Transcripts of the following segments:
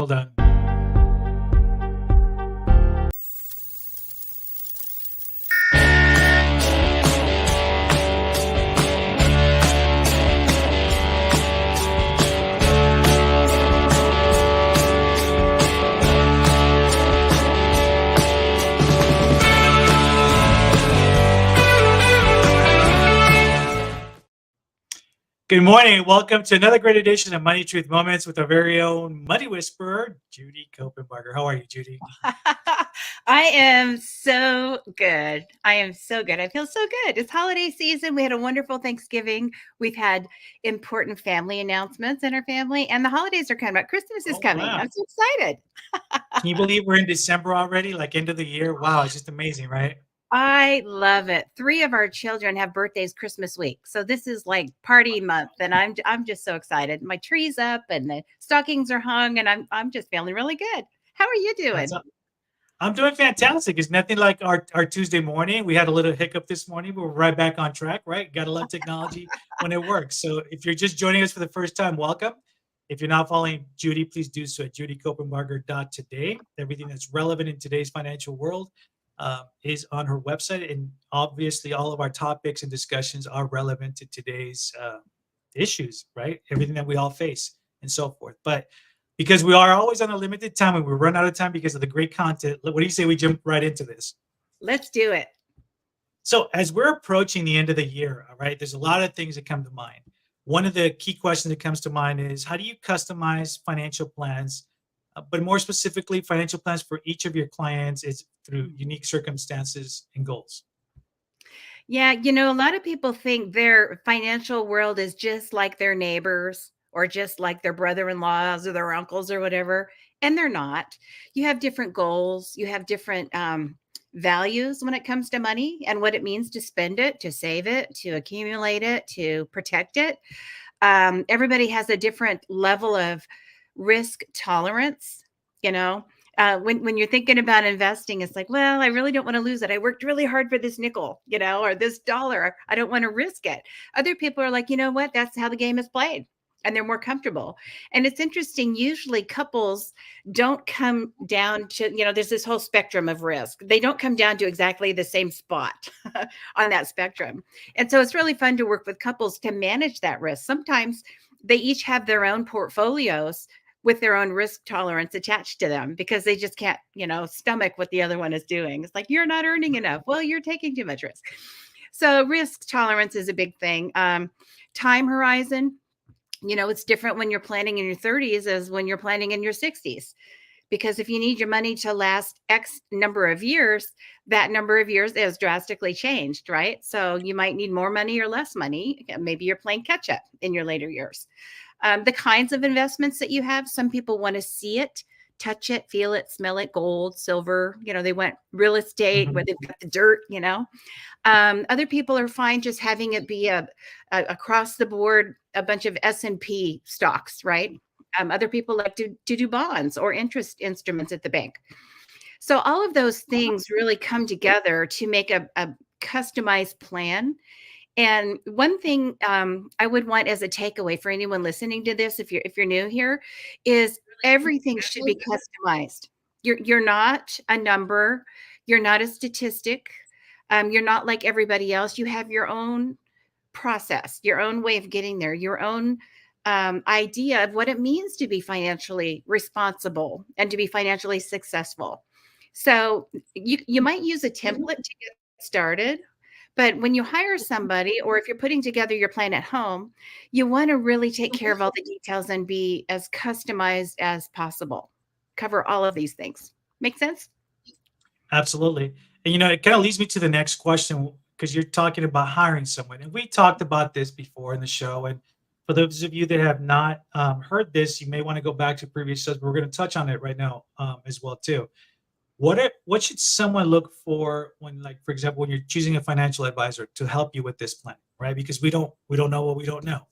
Hold on. Good morning. Welcome to another great edition of Money Truth Moments with our very own money whisperer, Judy Kopenbarger. How are you, Judy? I am so good. I am so good. I feel so good. It's holiday season. We had a wonderful Thanksgiving. We've had important family announcements in our family, and the holidays are coming up. Christmas is coming. Wow. I'm so excited. Can you believe we're in December already? Like end of the year? Wow, it's just amazing, right? I love it. 3 of our children have birthdays Christmas week. So this is like party month, and I'm just so excited. My tree's up and the stockings are hung, and I'm just feeling really good. How are you That's doing? I'm doing fantastic. It's nothing like our Tuesday morning. We had a little hiccup this morning, but we're right back on track, right? Gotta love technology when it works. So if you're just joining us for the first time, welcome. If you're not following Judy, please do so at judykopenbarger.today. Everything that's relevant in today's financial world is on her website. And obviously, all of our topics and discussions are relevant to today's issues, right? Everything that we all face and so forth. But because we are always on a limited time and we run out of time because of the great content, what do you say we jump right into this? Let's do it. So, as we're approaching the end of the year, all right, there's a lot of things that come to mind. One of the key questions that comes to mind is how do you customize financial plans, but more specifically, financial plans for each of your clients is through unique circumstances and goals. Yeah, a lot of people think their financial world is just like their neighbors or just like their brother-in-laws or their uncles or whatever, and they're not. You have different goals, you have different values when it comes to money and what it means to spend it, to save it, to accumulate it, to protect it. Everybody has a different level of risk tolerance, you know. When you're thinking about investing, it's like, well, I really don't want to lose it. I worked really hard for this nickel, or this dollar. I don't want to risk it. Other people are like, you know what? That's how the game is played. And they're more comfortable. And it's interesting. Usually couples don't come down to, there's this whole spectrum of risk. They don't come down to exactly the same spot on that spectrum. And so it's really fun to work with couples to manage that risk. Sometimes they each have their own portfolios with their own risk tolerance attached to them because they just can't, stomach what the other one is doing. It's like, you're not earning enough. Well, you're taking too much risk. So risk tolerance is a big thing. Time horizon, it's different when you're planning in your 30s as when you're planning in your 60s. Because if you need your money to last X number of years, that number of years has drastically changed, right? So you might need more money or less money. Maybe you're playing catch up in your later years. The kinds of investments that you have, some people want to see it, touch it, feel it, smell it, gold, silver, they want real estate where they've got the dirt, Other people are fine just having it be a across the board, a bunch of S&P stocks, right? Other people like to do bonds or interest instruments at the bank. So all of those things really come together to make a customized plan. And one thing I would want as a takeaway for anyone listening to this, if you're new here, is everything should be customized. You're not a number. You're not a statistic. You're not like everybody else. You have your own process, your own way of getting there, your own idea of what it means to be financially responsible and to be financially successful. So you might use a template to get started. But when you hire somebody, or if you're putting together your plan at home, you want to really take care of all the details and be as customized as possible. Cover all of these things. Make sense? Absolutely. And it kind of leads me to the next question because you're talking about hiring someone. And we talked about this before in the show. And for those of you that have not heard this, you may want to go back to previous shows, but we're going to touch on it right now as well too. What should someone look for when, like, for example, when you're choosing a financial advisor to help you with this plan, right? Because we don't know what we don't know.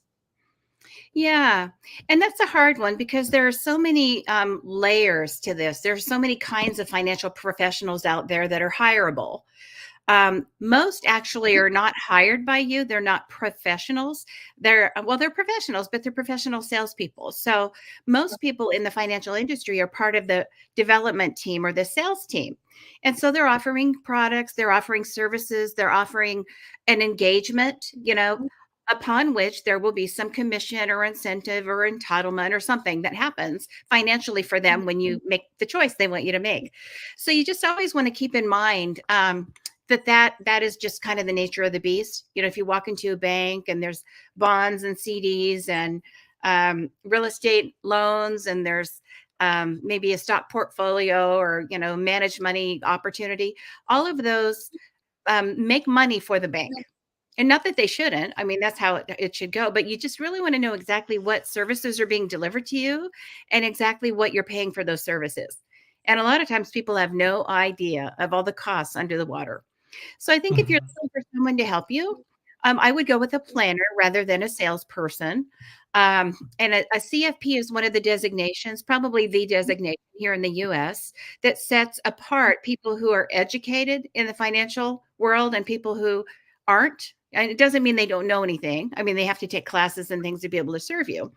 Yeah. And that's a hard one because there are so many layers to this. There are so many kinds of financial professionals out there that are hireable. Most actually are not hired by you. They're not professionals. They're professionals, but they're professional salespeople. So most people in the financial industry are part of the development team or the sales team. And so they're offering products, they're offering services, they're offering an engagement, upon which there will be some commission or incentive or entitlement or something that happens financially for them when you make the choice they want you to make. So you just always want to keep in mind that is just kind of the nature of the beast. If you walk into a bank and there's bonds and CDs and real estate loans, and there's maybe a stock portfolio or managed money opportunity, all of those make money for the bank. And not that they shouldn't. I mean, that's how it should go. But you just really want to know exactly what services are being delivered to you and exactly what you're paying for those services. And a lot of times people have no idea of all the costs under the water. So I think if you're Mhm. looking for someone to help you, I would go with a planner rather than a salesperson. And a CFP is one of the designations, probably the designation here in the US, that sets apart people who are educated in the financial world and people who aren't. And it doesn't mean they don't know anything. I mean, they have to take classes and things to be able to serve you.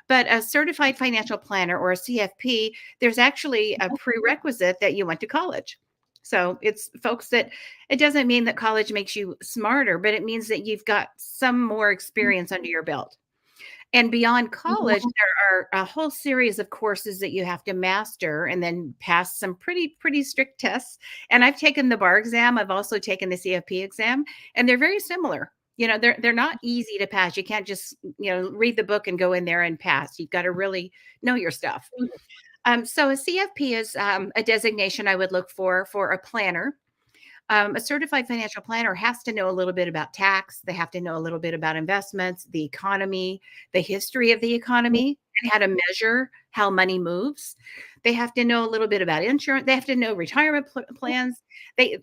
But a certified financial planner or a CFP, there's actually a prerequisite that you went to college. So it's folks that it doesn't mean that college makes you smarter, but it means that you've got some more experience under your belt. And beyond college, there are a whole series of courses that you have to master and then pass some pretty strict tests. And I've taken the bar exam. I've also taken the CFP exam, and they're very similar. They're not easy to pass. You can't just, read the book and go in there and pass. You've got to really know your stuff. So a CFP is a designation I would look for a planner. A certified financial planner has to know a little bit about tax. They have to know a little bit about investments, the economy, the history of the economy, and how to measure how money moves. They have to know a little bit about insurance. They have to know retirement plans.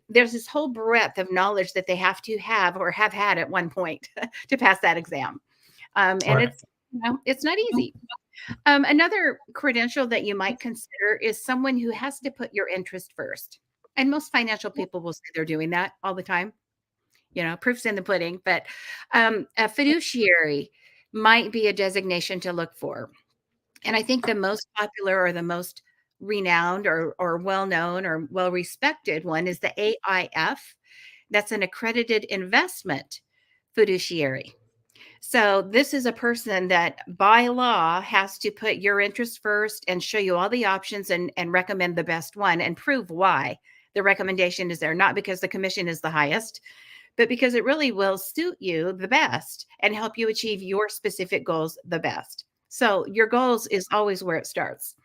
There's this whole breadth of knowledge that they have to have or have had at one point to pass that exam. And Right. it's not easy. Another credential that you might consider is someone who has to put your interest first. And most financial people will say they're doing that all the time. Proof's in the pudding. But a fiduciary might be a designation to look for. And I think the most popular or the most renowned or well known or well respected one is the AIF. That's an accredited investment fiduciary. So this is a person that by law has to put your interest first and show you all the options and recommend the best one and prove why the recommendation is there, not because the commission is the highest, but because it really will suit you the best and help you achieve your specific goals the best. So your goals is always where it starts.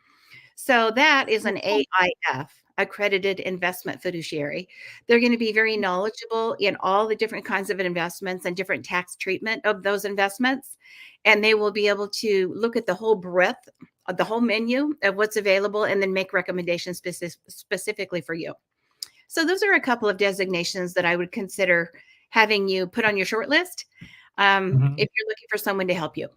So that is an AIF, accredited investment fiduciary. They're going to be very knowledgeable in all the different kinds of investments and different tax treatment of those investments. And they will be able to look at the whole breadth of the whole menu of what's available and then make recommendations specifically for you. So those are a couple of designations that I would consider having you put on your short list Mhm. if you're looking for someone to help you.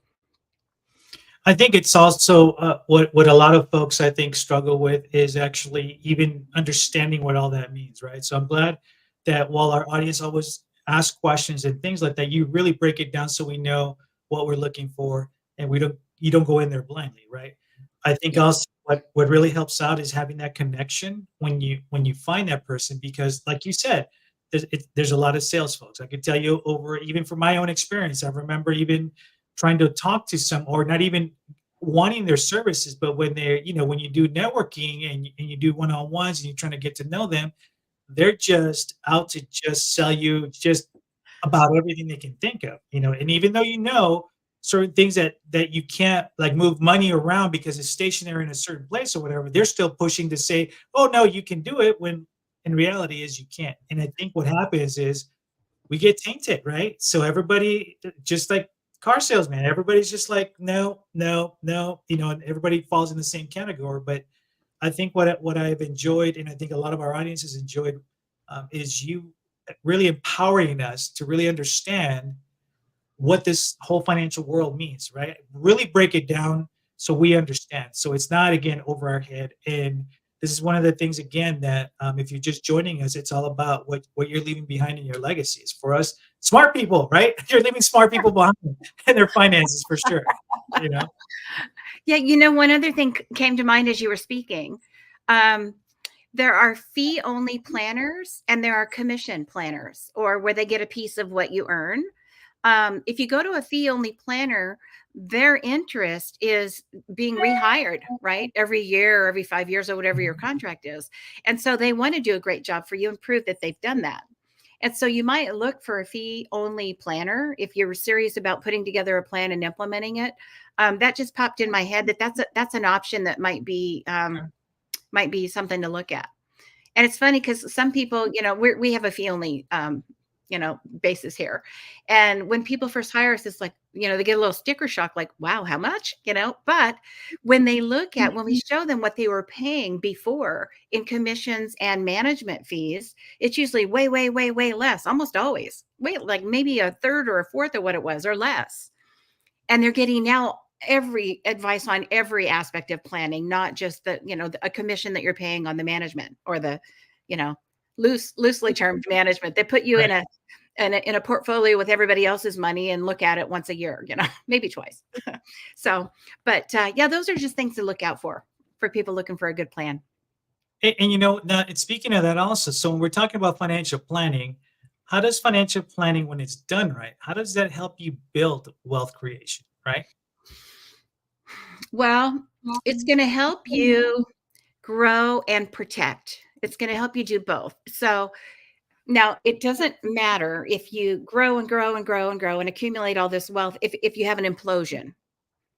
I think it's also what a lot of folks I think struggle with is actually even understanding what all that means, right? So I'm glad that while our audience always asks questions and things like that, you really break it down so we know what we're looking for, and we don't you don't go in there blindly, right? I think Yeah. also what really helps out is having that connection when you find that person, because like you said, there's a lot of sales folks. I could tell you over even from my own experience. I remember even trying to talk to some, or not even wanting their services, but when they're, when you do networking and you do one-on-ones and you're trying to get to know them, they're just out to just sell you just about everything they can think of, and even though certain things that you can't like move money around because it's stationary in a certain place or whatever, they're still pushing to say, oh no, you can do it, when in reality is you can't. And I think what happens is we get tainted, right? So everybody, just like car salesman, everybody's just like, no, no, no, and everybody falls in the same category. But I think what I've enjoyed, and I think a lot of our audience has enjoyed, is you really empowering us to really understand what this whole financial world means, right? Really break it down so we understand. So it's not again over our head. And this is one of the things again that if you're just joining us, it's all about what you're leaving behind in your legacies. For us, smart people, right? You're leaving smart people behind in their finances for sure. You know. Yeah, one other thing came to mind as you were speaking. There are fee-only planners and there are commission planners, or where they get a piece of what you earn. If you go to a fee-only planner, their interest is being rehired, right? Every year or every 5 years or whatever your contract is. And so they want to do a great job for you and prove that they've done that. And so you might look for a fee-only planner if you're serious about putting together a plan and implementing it. That just popped in my head that's an option that might be something to look at. And it's funny because some people, we have a fee only, basis here. And when people first hire us, it's like, they get a little sticker shock, like, wow, how much, but when they look at, when we show them what they were paying before in commissions and management fees, it's usually way, way, way, way less, almost always like maybe a third or a fourth of what it was or less. And they're getting now every advice on every aspect of planning, not just a commission that you're paying on the management or the, loosely termed management. They put you Right. in a portfolio with everybody else's money and look at it once a year, maybe twice. So, but yeah, those are just things to look out for people looking for a good plan. And now speaking of that also, so when we're talking about financial planning, how does financial planning, when it's done right, how does that help you build wealth creation, right? Well, it's going to help you grow and protect. It's going to help you do both. So now it doesn't matter if you grow and grow and grow and grow and accumulate all this wealth if you have an implosion,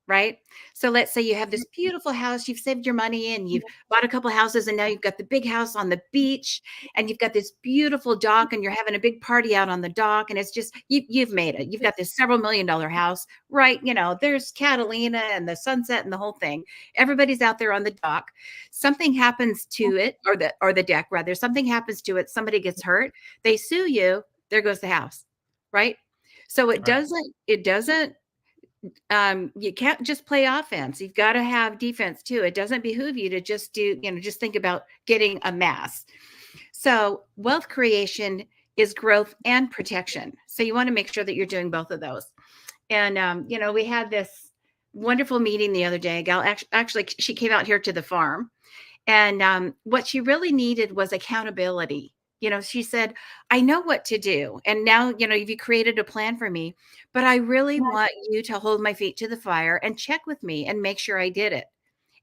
right? So let's say you have this beautiful house, you've saved your money and you've bought a couple houses and now you've got the big house on the beach and you've got this beautiful dock and you're having a big party out on the dock and it's just, you've made it. You've got this several $1 million house, right? There's Catalina and the sunset and the whole thing. Everybody's out there on the dock. Something happens to it or the deck rather, something happens to it. Somebody gets hurt. They sue you. There goes the house, right? So it doesn't, you can't just play offense. You've got to have defense too. It doesn't behoove you to just just think about getting a mass. So wealth creation is growth and protection. So you want to make sure that you're doing both of those. And, we had this wonderful meeting the other day. A gal, actually, she came out here to the farm. And what she really needed was accountability. She said, I know what to do. And now, you created a plan for me, but I really want you to hold my feet to the fire and check with me and make sure I did it.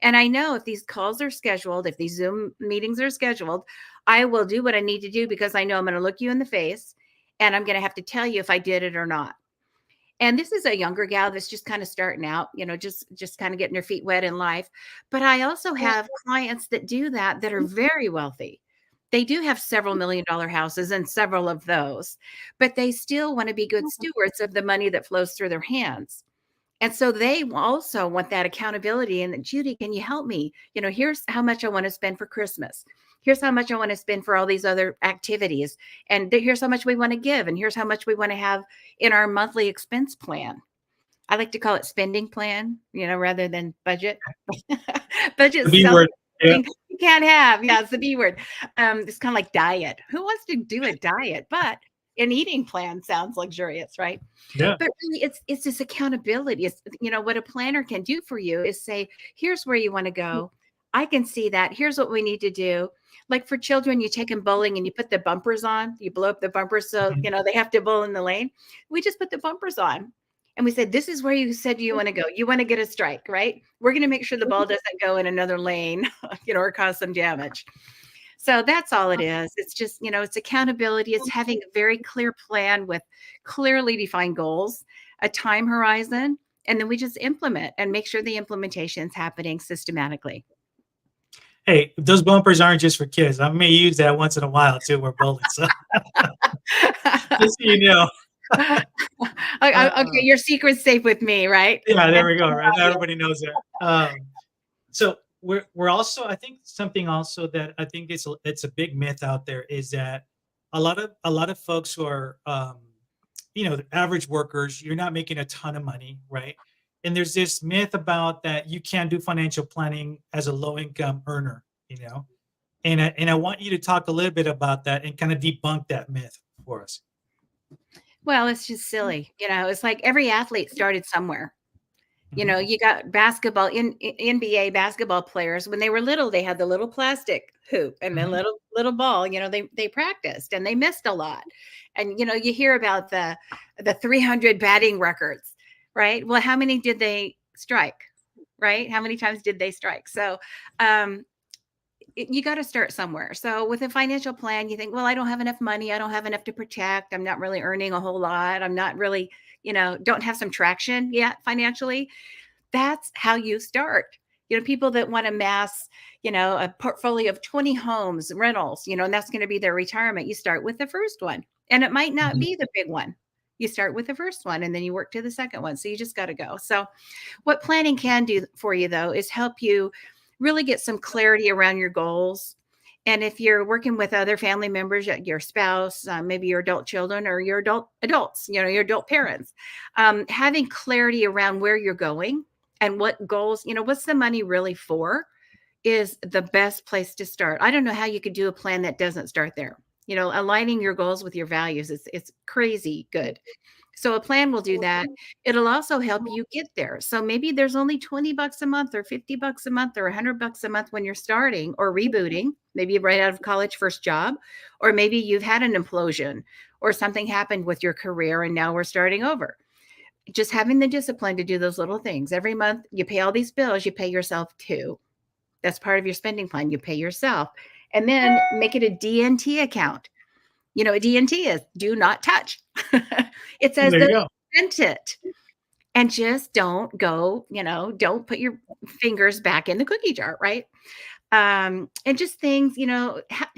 And I know if these calls are scheduled, if these Zoom meetings are scheduled, I will do what I need to do because I know I'm going to look you in the face and I'm going to have to tell you if I did it or not. And this is a younger gal that's just kind of starting out, just kind of getting her feet wet in life. But I also have clients that do that are very wealthy. They do have several $1 million houses and several of those, but they still want to be good stewards of the money that flows through their hands. And so they also want that accountability. And Judy, can you help me? Here's how much I want to spend for Christmas. Here's how much I want to spend for all these other activities. And here's how much we want to give. And here's how much we want to have in our monthly expense plan. I like to call it spending plan, rather than budget. Budget The B self word. Yeah. you can't have. Yeah, it's the B word. It's kind of like diet. Who wants to do a diet? But an eating plan sounds luxurious, right? Yeah. But really, it's this accountability. It's what a planner can do for you is say, here's where you want to go. I can see that. Here's what we need to do. Like for children, you take them bowling and you put the bumpers on. You blow up the bumpers so they have to bowl in the lane. We just put the bumpers on. And we said, this is where you said you want to go. You want to get a strike, right? We're going to make sure the ball doesn't go in another lane, or cause some damage. So that's all it is. It's just, it's accountability. It's having a very clear plan with clearly defined goals, a time horizon, and then we just implement and make sure the implementation is happening systematically. Hey, those bumpers aren't just for kids. I may use that once in a while too. We're bowling, so just so you know. Okay, your secret's safe with me, right? Yeah, there we go. Right now, everybody knows that. So we're also, I think something also that I think it's a big myth out there is that a lot of folks who are the average workers, you're not making a ton of money, right? And there's this myth about that you can't do financial planning as a low income earner. you know. And I want you to talk a little bit about that and kind of debunk that myth for us. Well, it's just silly. It's like every athlete started somewhere. Hmm. You got basketball in NBA basketball players when they were little, they had the little plastic hoop and the Hmm. little ball, they practiced and they missed a lot. And you hear about the 300 batting records, right? Well, how many did they strike? Right? How many times did they strike? So, um you got to start somewhere. So with a financial plan, you think, well, I don't have enough money. I don't have enough to protect. I'm not really earning a whole lot. I'm not really, don't have some traction yet financially. That's how you start. People that want to amass, a portfolio of 20 homes, rentals, and that's going to be their retirement. You start with the first one, and it might not Hmm. be the big one. You start with the first one and then you work to the second one. So you just got to go. So what planning can do for you, though, is help you really get some clarity around your goals. And if you're working with other family members, your spouse, maybe your adult children or your adults, your adult parents, having clarity around where you're going and what goals, what's the money really for, is the best place to start. I don't know how you could do a plan that doesn't start there. Aligning your goals with your values, it's crazy good. So a plan will do that. It'll also help you get there. So maybe there's only 20 bucks a month or 50 bucks a month or 100 bucks a month when you're starting or rebooting, maybe right out of college, first job, or maybe you've had an implosion or something happened with your career and now we're starting over. Just having the discipline to do those little things. Every month you pay all these bills, you pay yourself too. That's part of your spending plan. You pay yourself. And then make it a DNT account. A DNT is do not touch. It says There you that go. prevent it. And just don't go, don't put your fingers back in the cookie jar, right? And just things,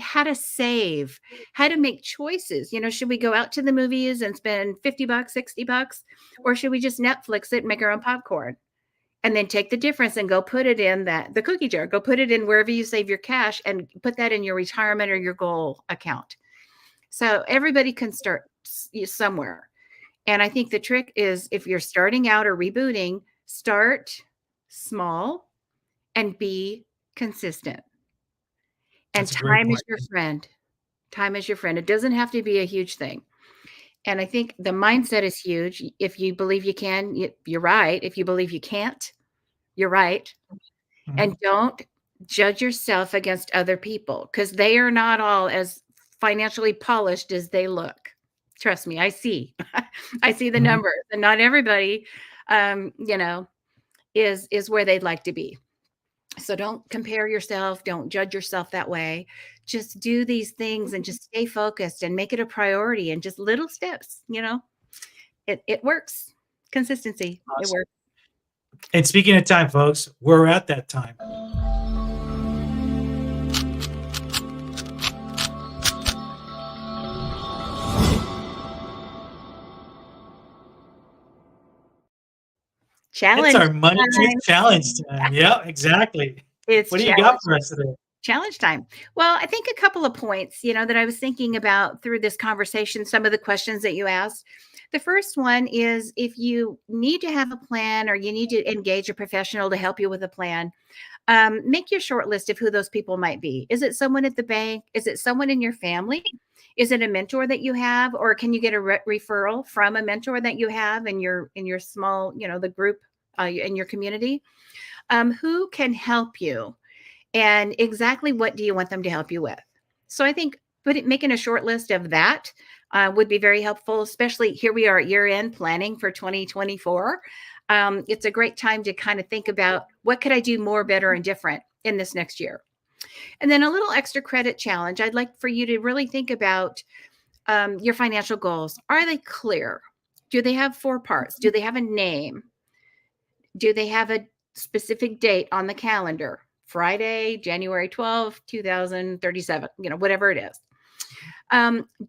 how to save, how to make choices. Should we go out to the movies and spend 50 bucks, 60 bucks, or should we just Netflix it and make our own popcorn? And then take the difference and go put it in the cookie jar. Go put it in wherever you save your cash and put that in your retirement or your goal account. So everybody can start somewhere. And I think the trick is if you're starting out or rebooting, start small and be consistent. And That's a great time is point. your friend. Time is your friend. It doesn't have to be a huge thing. And I think the mindset is huge. If you believe you can, you're right. If you believe you can't, you're right. Mhm. And don't judge yourself against other people because they are not all as financially polished as they look. Trust me, I see. I see the Mhm. numbers, and not everybody, you know, is where they'd like to be. So don't compare yourself. Don't judge yourself that way. Just do these things and just stay focused and make it a priority and just little steps. It works. Consistency. It Awesome. works. And speaking of time, folks, we're at that time. It's Challenge our Money Truth time. Challenge time. Yeah, exactly. It's What do you got challenge. for us today? Challenge time. Well, I think a couple of points, that I was thinking about through this conversation, some of the questions that you asked. The first one is if you need to have a plan or you need to engage a professional to help you with a plan, make your short list of who those people might be. Is it someone at the bank? Is it someone in your family? Is it a mentor that you have, or can you get a referral from a mentor that you have in your small, the group in your community? Who can help you? And exactly what do you want them to help you with? So I think making a short list of that would be very helpful, especially here we are at year end planning for 2024. It's a great time to kind of think about what could I do more, better, and different in this next year. And then a little extra credit challenge. I'd like for you to really think about your financial goals. Are they clear? Do they have 4 parts? Do they have a name? Do they have a specific date on the calendar? Friday, January 12th, 2037, whatever it is.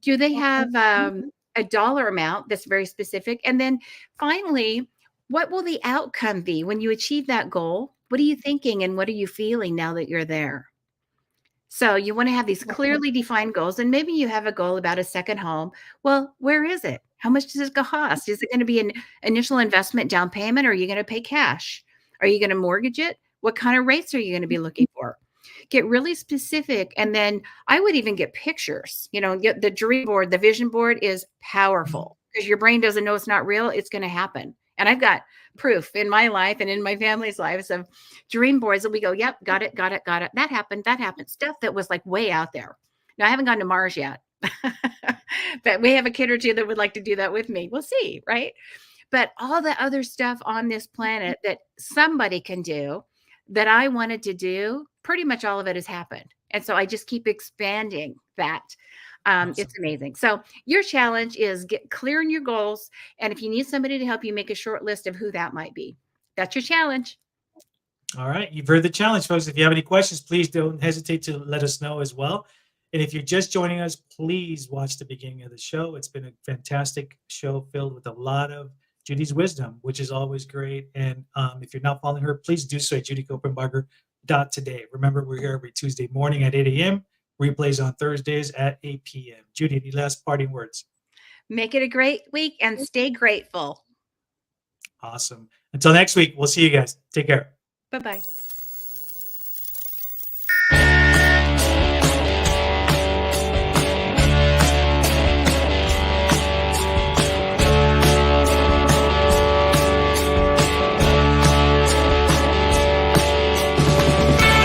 Do they have a dollar amount that's very specific? And then finally, what will the outcome be when you achieve that goal? What are you thinking and what are you feeling now that you're there? So you want to have these clearly defined goals, and maybe you have a goal about a second home. Well, where is it? How much does it cost? Is it going to be an initial investment down payment, or are you going to pay cash? Are you going to mortgage it? What kind of rates are you going to be looking for? Get really specific. And then I would even get pictures. Get the dream board, the vision board is Mhm. powerful because your brain doesn't know it's not real. It's going to happen. And I've got proof in my life and in my family's lives of dream boards that we go, yep, got it, got it, got it. That happened. That happened. Stuff that was like way out there. Now, I haven't gone to Mars yet, but we have a kid or two that would like to do that with me. We'll see. Right. But all the other stuff on this planet that somebody can do that I wanted to do, pretty much all of it has happened. And so I just keep expanding that. Awesome. It's amazing. So your challenge is get clear on your goals. And if you need somebody to help you, make a short list of who that might be. That's your challenge. All right. You've heard the challenge, folks. If you have any questions, please don't hesitate to let us know as well. And if you're just joining us, please watch the beginning of the show. It's been a fantastic show filled with a lot of Judy's wisdom, which is always great. And if you're not following her, please do so at judykopenbarger.today. Remember, we're here every Tuesday morning at 8 a.m., replays on Thursdays at 8 p.m. Judy, any last parting words? Make it a great week and stay grateful. Awesome. Until next week, we'll see you guys. Take care. Bye bye.